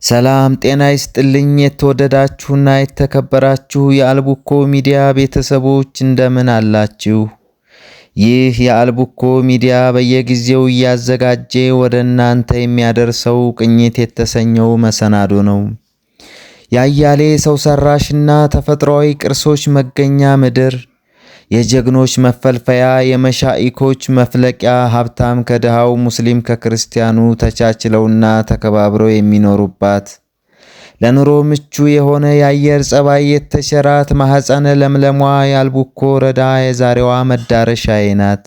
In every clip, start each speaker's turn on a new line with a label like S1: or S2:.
S1: ሰላም ጤና ይስጥልኝ የተወደዳችሁና የተከበራችሁ የአልቡኮ ሚዲያ ቤተሰቦች እንደምን አላችሁ? ይህ የአልቡኮ ሚዲያ በየጊዜው እያዘጋጀ ወደ እናንተ የሚያደርሰው ቅኝት የተሰኘው መሰናዶ ነው። ያያሌ ሰው ሰራሽና ተፈጥሯዊ ቅርሶች መገኛ ምድር፣ የጀግኖች መፈልፈያ፣ የመሻኢኮች መፍለቂያ፣ ሀብታም ከድሃው፣ ሙስሊም ከክርስቲያኑ ተቻችለውና ተከባብረው የሚኖሩባት፣ ለኑሮ ምቹ የሆነ የአየር ጸባይ የተቸራት ማህፀነ ለምለሟ የአልቡኮ ወረዳ የዛሬዋ መዳረሻዬ ናት።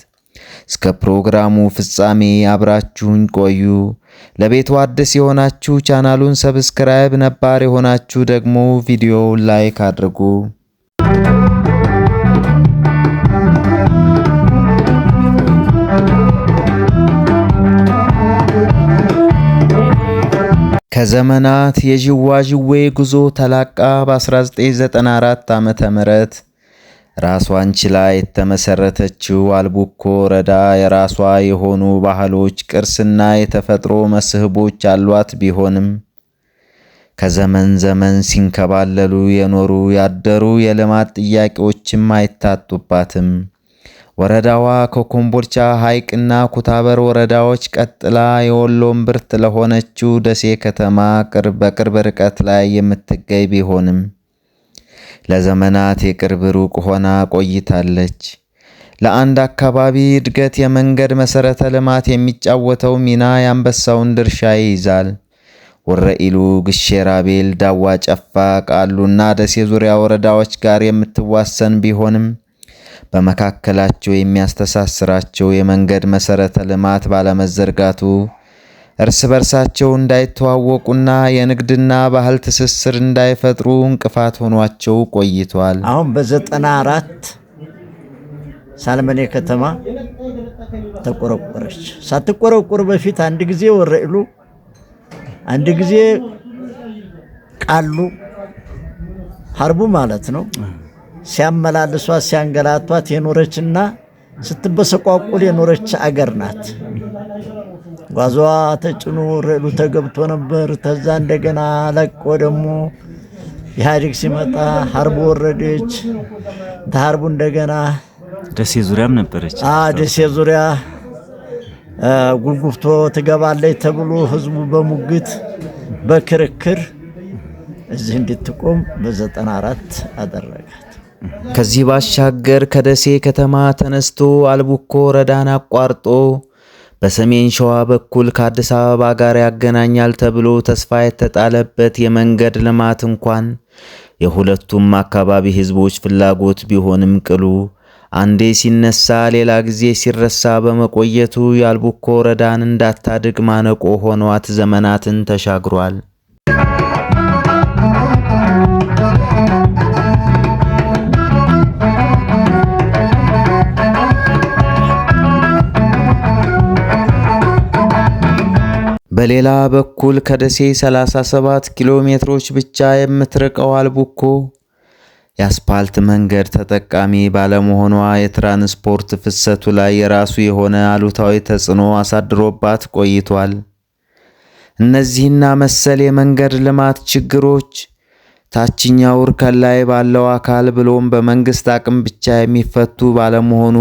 S1: እስከ ፕሮግራሙ ፍጻሜ አብራችሁን ቆዩ። ለቤቱ አዲስ የሆናችሁ ቻናሉን ሰብስክራይብ፣ ነባር የሆናችሁ ደግሞ ቪዲዮውን ላይክ አድርጉ። ከዘመናት የዥዋዥዌ ጉዞ ተላቃ በ1994 ዓመተ ምህረት ራሷን ችላ የተመሰረተችው አልቡኮ ወረዳ የራሷ የሆኑ ባህሎች፣ ቅርስና የተፈጥሮ መስህቦች ያሏት ቢሆንም ከዘመን ዘመን ሲንከባለሉ የኖሩ ያደሩ የልማት ጥያቄዎችም አይታጡባትም። ወረዳዋ ከኮምቦልቻ ሐይቅና ኩታበር ወረዳዎች ቀጥላ የወሎ እምብርት ለሆነችው ደሴ ከተማ በቅርብ ርቀት ላይ የምትገኝ ቢሆንም ለዘመናት የቅርብ ሩቅ ሆና ቆይታለች። ለአንድ አካባቢ እድገት የመንገድ መሰረተ ልማት የሚጫወተው ሚና የአንበሳውን ድርሻ ይይዛል። ወረኢሉ፣ ግሼ ራቤል፣ ዳዋ ጨፋ፣ ቃሉና ደሴ ዙሪያ ወረዳዎች ጋር የምትዋሰን ቢሆንም በመካከላቸው የሚያስተሳስራቸው የመንገድ መሰረተ ልማት ባለመዘርጋቱ እርስ በርሳቸው እንዳይተዋወቁና የንግድና ባህል ትስስር እንዳይፈጥሩ እንቅፋት ሆኗቸው ቆይቷል።
S2: አሁን በ94 ሳልመኔ ከተማ ተቆረቆረች። ሳትቆረቆር በፊት አንድ ጊዜ ወረኢሉ፣ አንድ ጊዜ ቃሉ ሀርቡ ማለት ነው ሲያመላልሷት ሲያንገላቷት የኖረችና ስትበሰቋቁል የኖረች አገር ናት። ጓዟ ተጭኖ ወረኢሉ ተገብቶ ነበር። ተዛ እንደገና ለቆ ደግሞ ኢህአዴግ ሲመጣ ሀርቡ ወረደች። ተሀርቡ እንደገና
S3: ደሴ ዙሪያም ነበረች።
S2: ደሴ ዙሪያ ጉልጉፍቶ ትገባለች ተብሎ ህዝቡ በሙግት በክርክር እዚህ እንድትቆም በ94 አደረጋት።
S1: ከዚህ ባሻገር ከደሴ ከተማ ተነስቶ አልቡኮ ወረዳን አቋርጦ በሰሜን ሸዋ በኩል ከአዲስ አበባ ጋር ያገናኛል ተብሎ ተስፋ የተጣለበት የመንገድ ልማት እንኳን የሁለቱም አካባቢ ህዝቦች ፍላጎት ቢሆንም ቅሉ አንዴ ሲነሳ ሌላ ጊዜ ሲረሳ በመቆየቱ የአልቡኮ ወረዳን እንዳታድግ ማነቆ ሆኗት ዘመናትን ተሻግሯል። በሌላ በኩል ከደሴ 37 ኪሎ ሜትሮች ብቻ የምትርቀው አልቡኮ የአስፓልት መንገድ ተጠቃሚ ባለመሆኗ የትራንስፖርት ፍሰቱ ላይ የራሱ የሆነ አሉታዊ ተጽዕኖ አሳድሮባት ቆይቷል። እነዚህና መሰል የመንገድ ልማት ችግሮች ታችኛው እርከን ላይ ባለው አካል ብሎም በመንግስት አቅም ብቻ የሚፈቱ ባለመሆኑ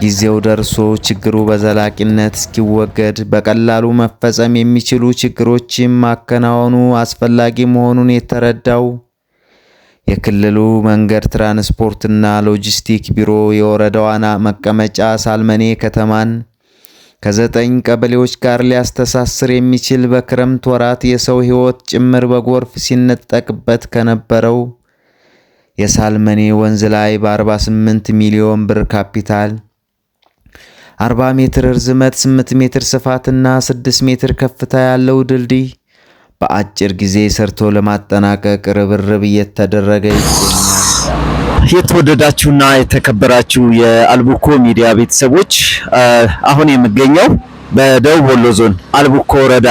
S1: ጊዜው ደርሶ ችግሩ በዘላቂነት እስኪወገድ በቀላሉ መፈጸም የሚችሉ ችግሮችን ማከናወኑ አስፈላጊ መሆኑን የተረዳው የክልሉ መንገድ ትራንስፖርትና ሎጂስቲክ ቢሮ የወረዳዋን መቀመጫ ሳልመኔ ከተማን ከ9 ቀበሌዎች ጋር ሊያስተሳስር የሚችል በክረምት ወራት የሰው ሕይወት ጭምር በጎርፍ ሲነጠቅበት ከነበረው የሳልመኔ ወንዝ ላይ በ48 ሚሊዮን ብር ካፒታል 40 ሜትር ርዝመት 8 ሜትር ስፋትና 6 ሜትር ከፍታ ያለው ድልድይ በአጭር ጊዜ ሰርቶ ለማጠናቀቅ ርብርብ እየተደረገ ይገኛል።
S3: የተወደዳችሁና የተከበራችሁ የአልቡኮ ሚዲያ ቤተሰቦች አሁን የምገኘው በደቡብ ወሎ ዞን አልቡኮ ወረዳ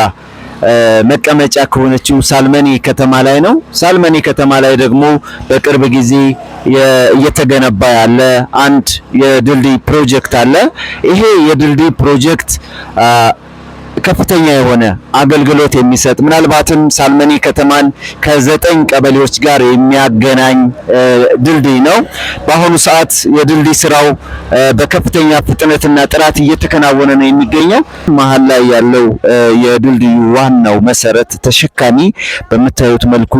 S3: መቀመጫ ከሆነችው ሳልመኔ ከተማ ላይ ነው። ሳልመኔ ከተማ ላይ ደግሞ በቅርብ ጊዜ እየተገነባ ያለ አንድ የድልድይ ፕሮጀክት አለ። ይሄ የድልድይ ፕሮጀክት ከፍተኛ የሆነ አገልግሎት የሚሰጥ ምናልባትም ሳልመኔ ከተማን ከ9 ቀበሌዎች ጋር የሚያገናኝ ድልድይ ነው። በአሁኑ ሰዓት የድልድይ ስራው በከፍተኛ ፍጥነትና ጥራት እየተከናወነ ነው የሚገኘው። መሀል ላይ ያለው የድልድዩ ዋናው መሰረት ተሸካሚ በምታዩት መልኩ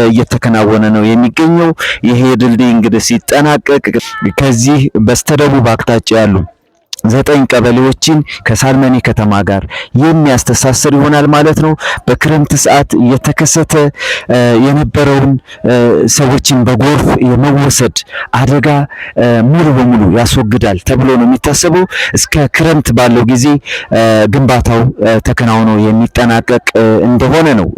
S3: እየተከናወነ ነው የሚገኘው። ይሄ ድልድይ እንግዲህ ሲጠናቀቅ ከዚህ በስተደቡብ አቅጣጫ ያሉ 9 ቀበሌዎችን ከሳልመኔ ከተማ ጋር የሚያስተሳስር ይሆናል ማለት ነው። በክረምት ሰዓት የተከሰተ የነበረውን ሰዎችን በጎርፍ የመወሰድ አደጋ ሙሉ በሙሉ ያስወግዳል ተብሎ ነው የሚታሰበው። እስከ ክረምት ባለው ጊዜ ግንባታው ተከናውኖ የሚጠናቀቅ እንደሆነ ነው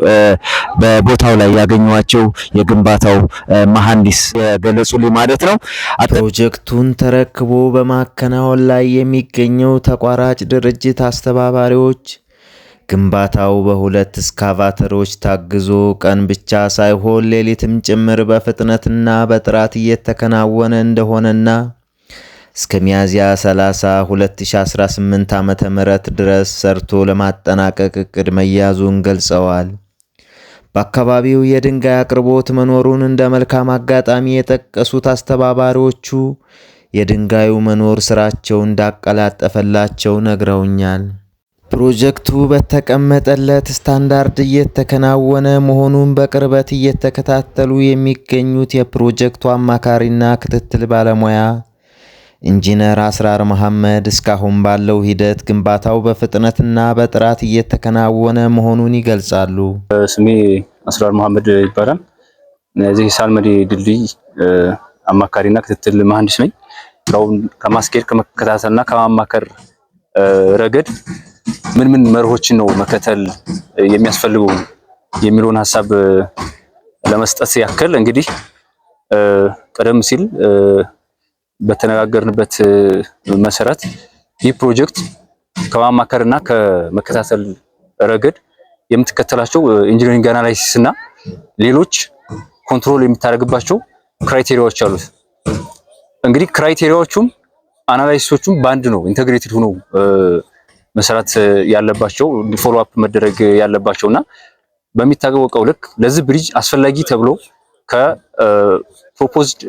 S3: በቦታው ላይ ያገኘዋቸው የግንባታው መሐንዲስ የገለጹልኝ ማለት ነው።
S1: ፕሮጀክቱን ተረክቦ በማከናወን ላይ የሚገኘው ተቋራጭ ድርጅት አስተባባሪዎች ግንባታው በሁለት እስካቫተሮች ታግዞ ቀን ብቻ ሳይሆን ሌሊትም ጭምር በፍጥነትና በጥራት እየተከናወነ እንደሆነና እስከ ሚያዝያ 30 2018 ዓ.ም ድረስ ሰርቶ ለማጠናቀቅ እቅድ መያዙን ገልጸዋል። በአካባቢው የድንጋይ አቅርቦት መኖሩን እንደ መልካም አጋጣሚ የጠቀሱት አስተባባሪዎቹ የድንጋዩ መኖር ስራቸው እንዳቀላጠፈላቸው ነግረውኛል። ፕሮጀክቱ በተቀመጠለት ስታንዳርድ እየተከናወነ መሆኑን በቅርበት እየተከታተሉ የሚገኙት የፕሮጀክቱ አማካሪና ክትትል ባለሙያ ኢንጂነር አስራር መሐመድ እስካሁን ባለው ሂደት ግንባታው በፍጥነትና በጥራት እየተከናወነ መሆኑን ይገልጻሉ።
S4: ስሜ አስራር መሐመድ ይባላል። እዚህ ሳልመኔ ድልድይ አማካሪና ክትትል መሐንዲስ ነኝ። ስራውን ከማስኬድ ከመከታተልና ከማማከር ረገድ ምን መርሆችን ነው መከተል የሚያስፈልገው የሚለውን ሐሳብ ለመስጠት ያክል እንግዲህ ቀደም ሲል በተነጋገርንበት መሰረት ይህ ፕሮጀክት ከማማከርና ከመከታተል ረገድ የምትከተላቸው ኢንጂነሪንግ አናላይሲስ እና ሌሎች ኮንትሮል የምታደርግባቸው ክራይቴሪያዎች አሉት። እንግዲህ ክራይቴሪያዎቹም አናላይሲሶቹም በአንድ ነው ኢንተግሬትድ ሆነው መሰራት ያለባቸው ፎሎ አፕ መደረግ ያለባቸውና በሚታወቀው ልክ ለዚህ ብሪጅ አስፈላጊ ተብሎ ከፕሮፖዝድ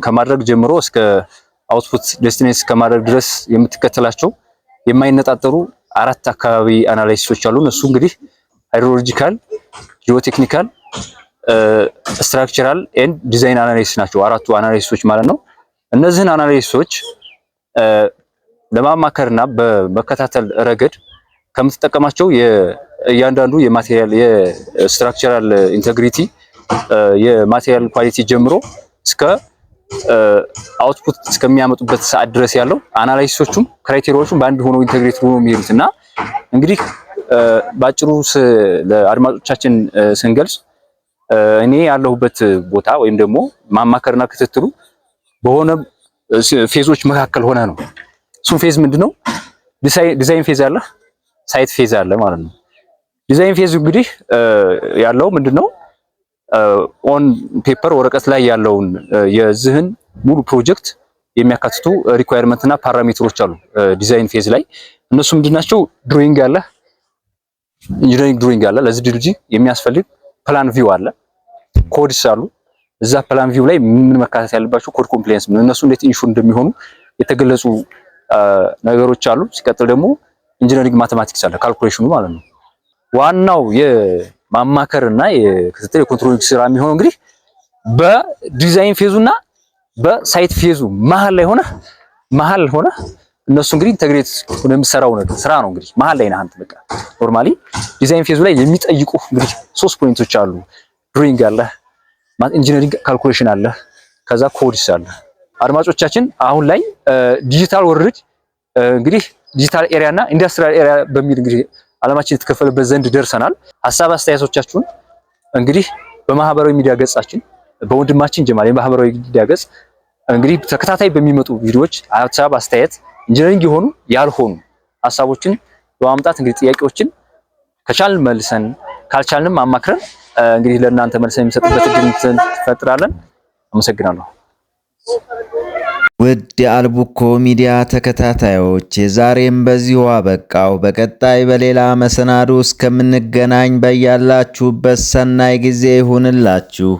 S4: ከማድረግ ጀምሮ እስከ አውትፑት ዴስቲኔሽን ከማድረግ ድረስ የምትከተላቸው የማይነጣጠሩ 4 አካባቢ አናላይሲሶች አሉ። እሱ እንግዲህ ሃይድሮሎጂካል፣ ጂኦቴክኒካል፣ ስትራክቸራል ኤንድ ዲዛይን አናላይሲስ ናቸው። 4ቱ አናላይሲሶች ማለት ነው። እነዚህን አናላይሲሶች ለማማከርና በመከታተል ረገድ ከምትጠቀማቸው የእያንዳንዱ የማቴሪያል የስትራክቸራል ኢንቴግሪቲ የማቴሪያል ኳሊቲ ጀምሮ እስከ አውትፑት እስከሚያመጡበት ሰዓት ድረስ ያለው አናላይሲሶቹም ክራይቴሪያዎቹም በአንድ ሆኖ ኢንቴግሬት ሆኖ የሚሄዱትና እንግዲህ ባጭሩ ለአድማጮቻችን ስንገልጽ እኔ ያለሁበት ቦታ ወይም ደግሞ ማማከርና ክትትሉ በሆነ ፌዞች መካከል ሆነ ነው። እሱ ፌዝ ምንድነው? ዲዛይን ፌዝ አለ፣ ሳይት ፌዝ አለ ማለት ነው። ዲዛይን ፌዝ እንግዲህ ያለው ምንድነው? ኦን ፔፐር ወረቀት ላይ ያለውን የዚህን ሙሉ ፕሮጀክት የሚያካትቱ ሪኳየርመንት እና ፓራሜትሮች አሉ። ዲዛይን ፌዝ ላይ እነሱ ምንድናቸው? ድሮይንግ አለ፣ ኢንጂነሪንግ ድሮይንግ አለ። ለዚህ ድልድይ የሚያስፈልግ ፕላን ቪው አለ፣ ኮድስ አሉ። እዛ ፕላን ቪው ላይ ምን መካተት ያለባቸው ኮድ ኮምፕሌንስ እነሱ እንዴት ኢንሹር እንደሚሆኑ የተገለጹ ነገሮች አሉ። ሲቀጥል ደግሞ ኢንጂነሪንግ ማቴማቲክስ አለ፣ ካልኩሌሽኑ ማለት ነው። ዋናው የማማከርና የክትትል የኮንትሮሊንግ ስራ የሚሆነው እንግዲህ በዲዛይን ፌዙና በሳይት ፌዙ መሀል ሆነ እነሱ እንግዲህ ኢንተግሬት ሆነ የሚሰራው ነገር ስራ ነው። እንግዲህ መሀል ላይ ነህ አንተ። በቃ ኖርማሊ ዲዛይን ፌዙ ላይ የሚጠይቁ እንግዲህ 3 ፖይንቶች አሉ። ድሮይንግ አለ፣ ኢንጂነሪንግ ካልኩሌሽን አለ፣ ከዛ ኮድስ አለ። አድማጮቻችን አሁን ላይ ዲጂታል ወርልድ እንግዲህ ዲጂታል ኤሪያ እና ኢንዱስትሪያል ኤሪያ በሚል እንግዲህ ዓለማችን የተከፈለበት ዘንድ ደርሰናል። ሐሳብ አስተያየቶቻችሁን እንግዲህ በማህበራዊ ሚዲያ ገጻችን በወንድማችን ጀማል የማህበራዊ ሚዲያ ገጽ እንግዲህ ተከታታይ በሚመጡ ቪዲዮዎች ሐሳብ አስተያየት ኢንጂነሪንግ የሆኑ ያልሆኑ ሐሳቦችን በማምጣት እንግዲህ ጥያቄዎችን ከቻልን መልሰን ካልቻልንም አማክረን እንግዲህ ለእናንተ መልሰን የሚሰጥበት እድል እንፈጥራለን። አመሰግናለሁ።
S1: ውድ የአልቡኮ ሚዲያ ተከታታዮች የዛሬም በዚሁ አበቃው። በቀጣይ በሌላ መሰናዶ እስከምንገናኝ በያላችሁበት ሰናይ ጊዜ ይሁንላችሁ።